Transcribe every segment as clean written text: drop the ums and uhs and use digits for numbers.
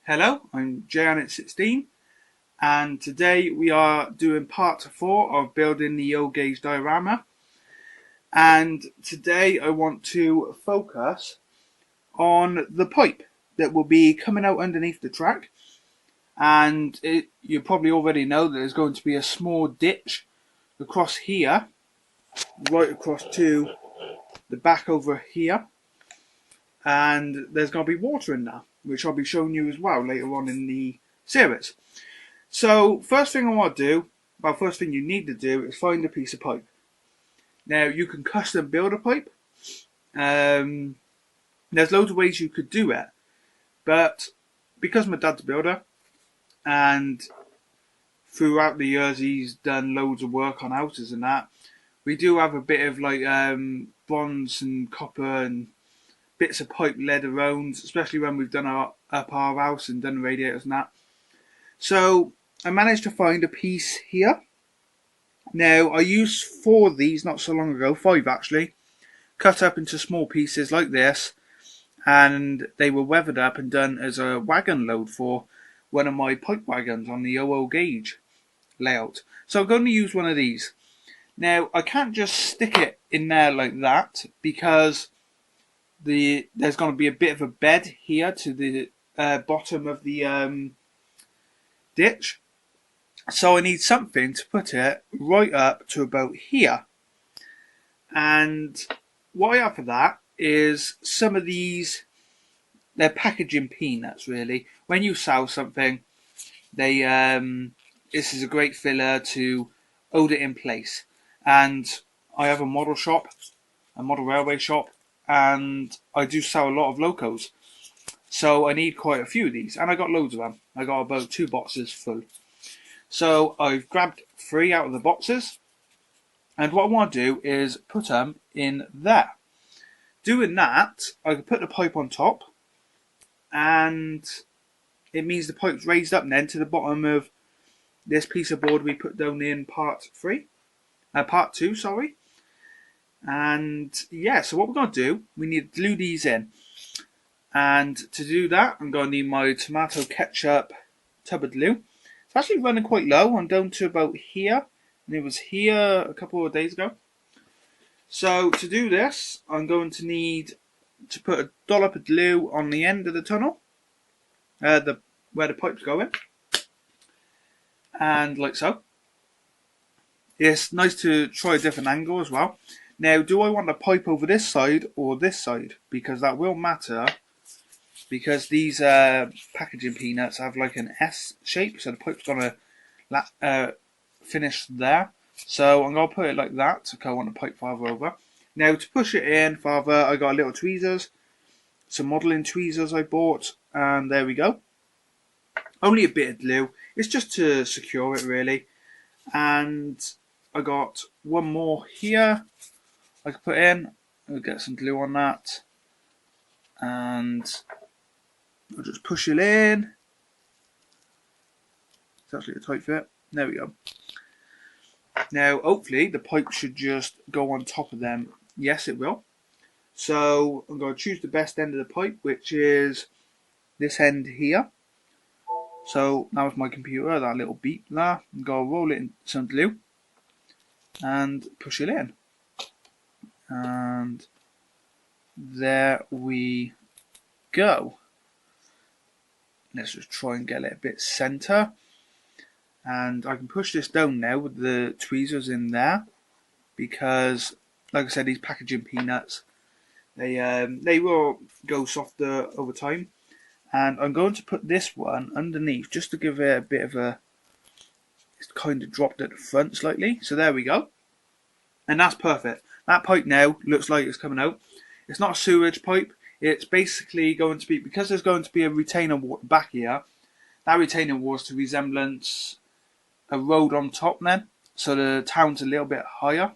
Hello, I'm Janet16 and today we are doing part 4 of building the O gauge diorama, and today I want to focus on the pipe that will be coming out underneath the track. And you probably already know that there's going to be a small ditch across here, right across to the back over here, and there's going to be water in there, which I'll be showing you as well later on in the series. So first thing first thing you need to do is find a piece of pipe. Now you can custom build a pipe. There's loads of ways you could do it, but because my dad's a builder and throughout the years he's done loads of work on houses and that, we do have a bit of like bronze and copper and bits of pipe laid around, especially when we've done up our house and done radiators and that. So I managed to find a piece here. Now I used 4 of these not so long ago, 5 actually, cut up into small pieces like this, and they were weathered up and done as a wagon load for one of my pipe wagons on the OO gauge layout. So I'm going to use one of these. Now I can't just stick it in there like that because there's going to be a bit of a bed here to the bottom of the ditch. So I need something to put it right up to about here. And what I have for that is some of these, they're packaging peanuts really. When you sell something, they this is a great filler to hold it in place. And I have a model railway shop, and I do sell a lot of locos. So I need quite a few of these, and I got loads of them. I got about 2 boxes full. So I've grabbed 3 out of the boxes, and what I want to do is put them in there. Doing that, I can put the pipe on top, and it means the pipe's raised up then to the bottom of this piece of board we put down in part 2, sorry. And yeah, so what we're going to do, we need to glue these in. And to do that, I'm going to need my tomato ketchup tub of glue. It's actually running quite low. I'm down to about here, and it was here a couple of days ago. So to do this, I'm going to need to put a dollop of glue on the end of the tunnel, where the pipe's going, and like so. It's nice to try a different angle as well. Now, do I want the pipe over this side or this side? Because that will matter. Because these packaging peanuts have like an S shape, so the pipe's going to finish there. So I'm going to put it like that, so I want the pipe farther over. Now to push it in farther, I got a little tweezers, some modelling tweezers I bought, and there we go. Only a bit of glue, it's just to secure it really. And I got one more here I can put in. I'll get some glue on that, and I'll just push it in. It's actually a tight fit. There we go. Now, hopefully, the pipe should just go on top of them. Yes, it will. So, I'm going to choose the best end of the pipe, which is this end here. So, now with my computer, that little beep there, I'm going to roll it in some glue and push it in. And there we go. Let's just try and get it a bit center, and I can push this down now with the tweezers in there, because like I said, these packaging peanuts, they will go softer over time. And I'm going to put this one underneath just to give it a bit of a, it's kind of dropped at the front slightly, so there we go, and that's perfect. That pipe now looks like it's coming out. It's not a sewage pipe. It's basically going to be, because there's going to be a retainer wall back here, that retainer wall is to resemblance a road on top then. So the town's a little bit higher.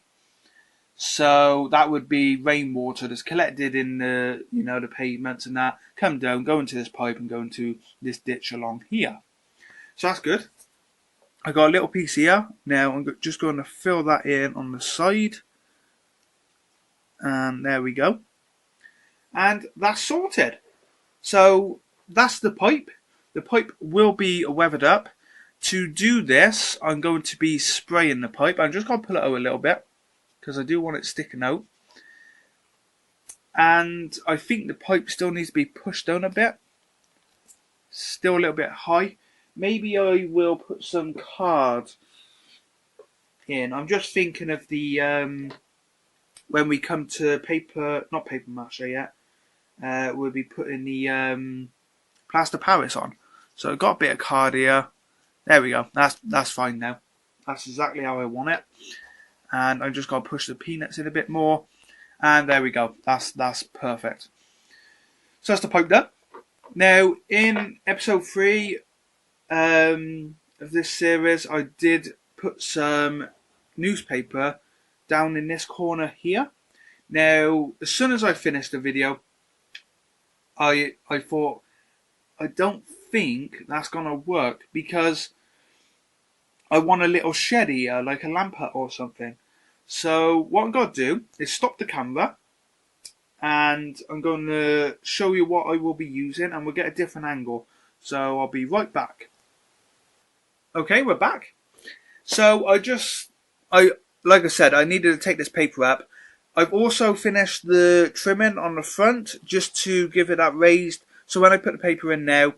So that would be rainwater that's collected in the, the pavements and that, come down, go into this pipe and go into this ditch along here. So that's good. I got a little piece here. Now I'm just going to fill that in on the side. And there we go. And that's sorted. So that's the pipe. the pipe will be weathered up. To do this, I'm going to be spraying the pipe. I'm just going to pull it out a little bit because I do want it sticking out. And I think the pipe still needs to be pushed down a bit. Still a little bit high. Maybe I will put some card in. I'm just thinking of the when we come to paper, not paper mache yet. We'll be putting the plaster Paris on. So I've got a bit of card here. There we go. That's fine now. That's exactly how I want it. And I'm just going to push the peanuts in a bit more. And there we go. That's perfect. So that's the pipe done. Now, in episode 3 of this series, I did put some newspaper down in this corner here. Now, as soon as I finished the video, I thought, I don't think that's going to work because I want a little shed here, like a lamp hut or something. So what I'm going to do is stop the camera and I'm going to show you what I will be using and we'll get a different angle. So I'll be right back. Okay, we're back. So like I said, I needed to take this paper up. I've also finished the trimming on the front just to give it that raised. So when I put the paper in now,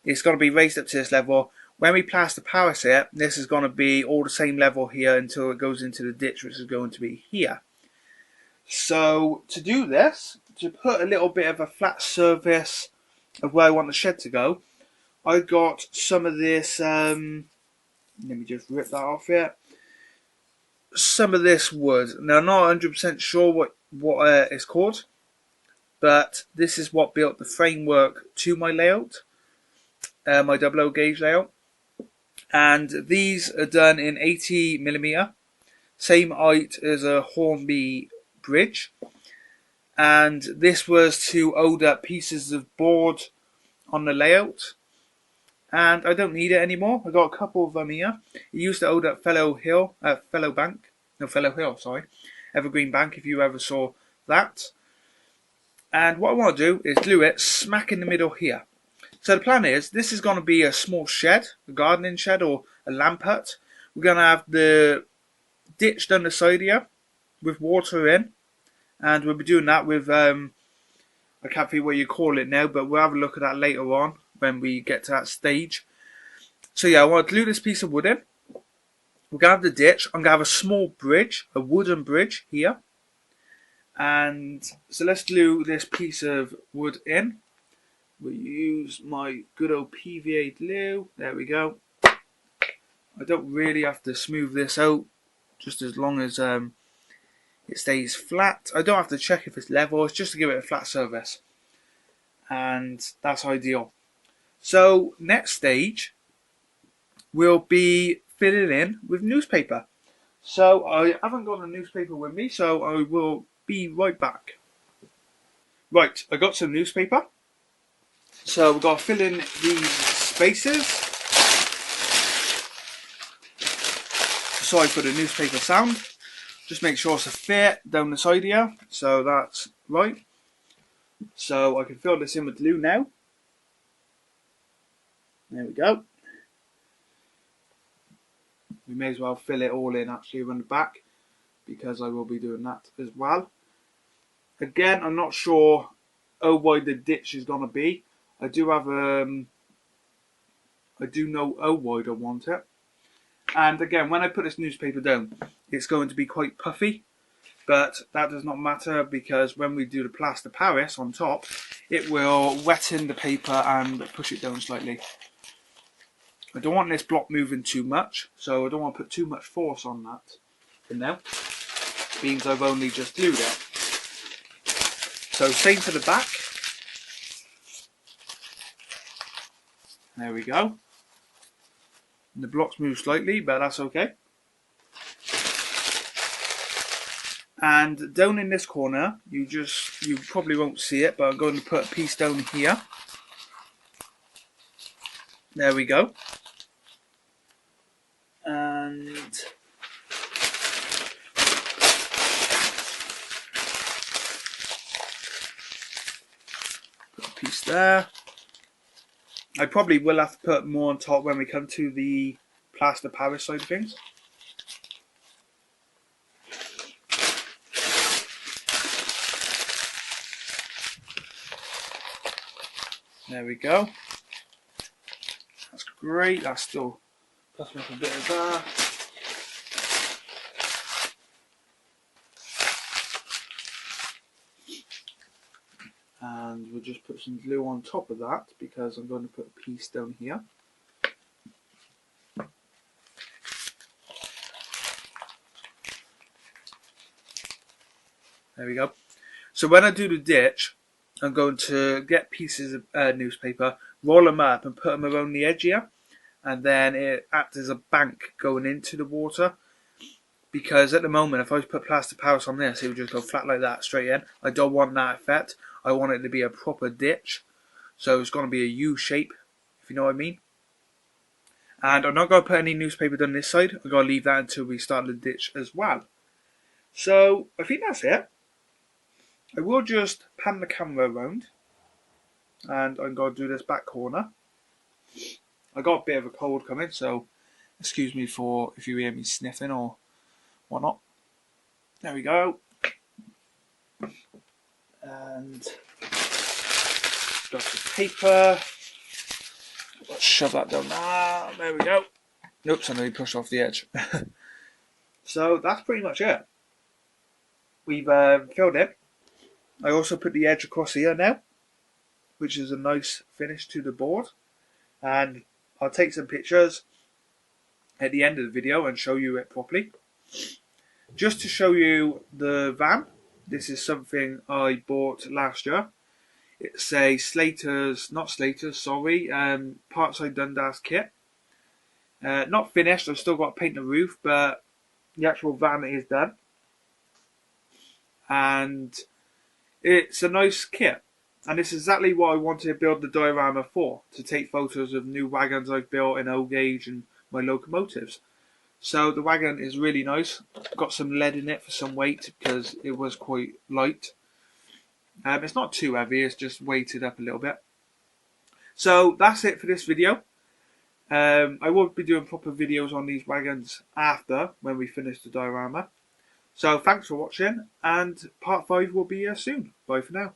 it's going to be raised up to this level. When we plaster Paris it, this is going to be all the same level here until it goes into the ditch, which is going to be here. So to do this, to put a little bit of a flat surface of where I want the shed to go, I got some of this, let me just rip that off here. Some of this wood. Now I'm not 100% sure what it's called, but this is what built the framework to my layout, my 00 gauge layout. And these are done in 80mm, same height as a Hornby bridge. And this was to hold up pieces of board on the layout. And I don't need it anymore. I got a couple of them here. It used to hold up Fellow Hill, Evergreen Bank, if you ever saw that. And what I want to do is glue it smack in the middle here. So the plan is, this is going to be a small shed, a gardening shed or a lamp hut. We're going to have the ditch down the side here with water in. And we'll be doing that with, I can't think what you call it now, but we'll have a look at that later on when we get to that stage. So yeah, I want to glue this piece of wood in. We're going to have the ditch. I'm going to have a small bridge, a wooden bridge here. And so let's glue this piece of wood in. We'll use my good old PVA glue. There we go. I don't really have to smooth this out, just as long as it stays flat. I don't have to check if it's level, it's just to give it a flat surface. And that's ideal. So next stage, we'll be filling in with newspaper. So I haven't got the newspaper with me, so I will be right back. Right, I got some newspaper. So we've got to fill in these spaces. Sorry for the newspaper sound. Just make sure it's a fit down the side here. So that's right. So I can fill this in with glue now. There we go. We may as well fill it all in actually around the back because I will be doing that as well. Again, I'm not sure how wide the ditch is going to be. I do have I do know how wide I want it. And again, when I put this newspaper down, it's going to be quite puffy. But that does not matter because when we do the plaster Paris on top, it will wetten the paper and push it down slightly. I don't want this block moving too much, so I don't want to put too much force on that for now. It means I've only just glued it. So same for the back. There we go. And the blocks move slightly, but that's okay. And down in this corner, you probably won't see it, but I'm going to put a piece down here. There we go. And put a piece there. I probably will have to put more on top when we come to the plaster Paris side of things. There we go. That's great. That's still plus up a bit of that. And we'll just put some glue on top of that because I'm going to put a piece down here. There we go. So when I do the ditch, I'm going to get pieces of newspaper, roll them up and put them around the edge here, and then it acts as a bank going into the water. Because at the moment, if I was to put plaster Paris on this, it would just go flat like that, straight in. I don't want that effect. I want it to be a proper ditch. So it's going to be a U shape, if you know what I mean. And I'm not going to put any newspaper down this side. I'm going to leave that until we start the ditch as well. So I think that's it. I will just pan the camera around. And I'm going to do this back corner. I got a bit of a cold coming, so excuse me for if you hear me sniffing or whatnot. There we go. And got the paper. Let's shove that down there. There we go. Oops, I nearly pushed off the edge. So that's pretty much it. We've filled it. I also put the edge across here now, which is a nice finish to the board. And I'll take some pictures at the end of the video and show you it properly. Just to show you the van, this is something I bought last year. It's a Parkside Dundas kit. Not finished, I've still got to paint the roof, but the actual van is done. And it's a nice kit. And it's exactly what I wanted to build the diorama for, to take photos of new wagons I've built in old gauge and my locomotives. So the wagon is really nice. Got some lead in it for some weight because it was quite light. It's not too heavy, it's just weighted up a little bit. So that's it for this video. I will be doing proper videos on these wagons after, when we finish the diorama. So thanks for watching, and part 5 will be here soon. Bye for now.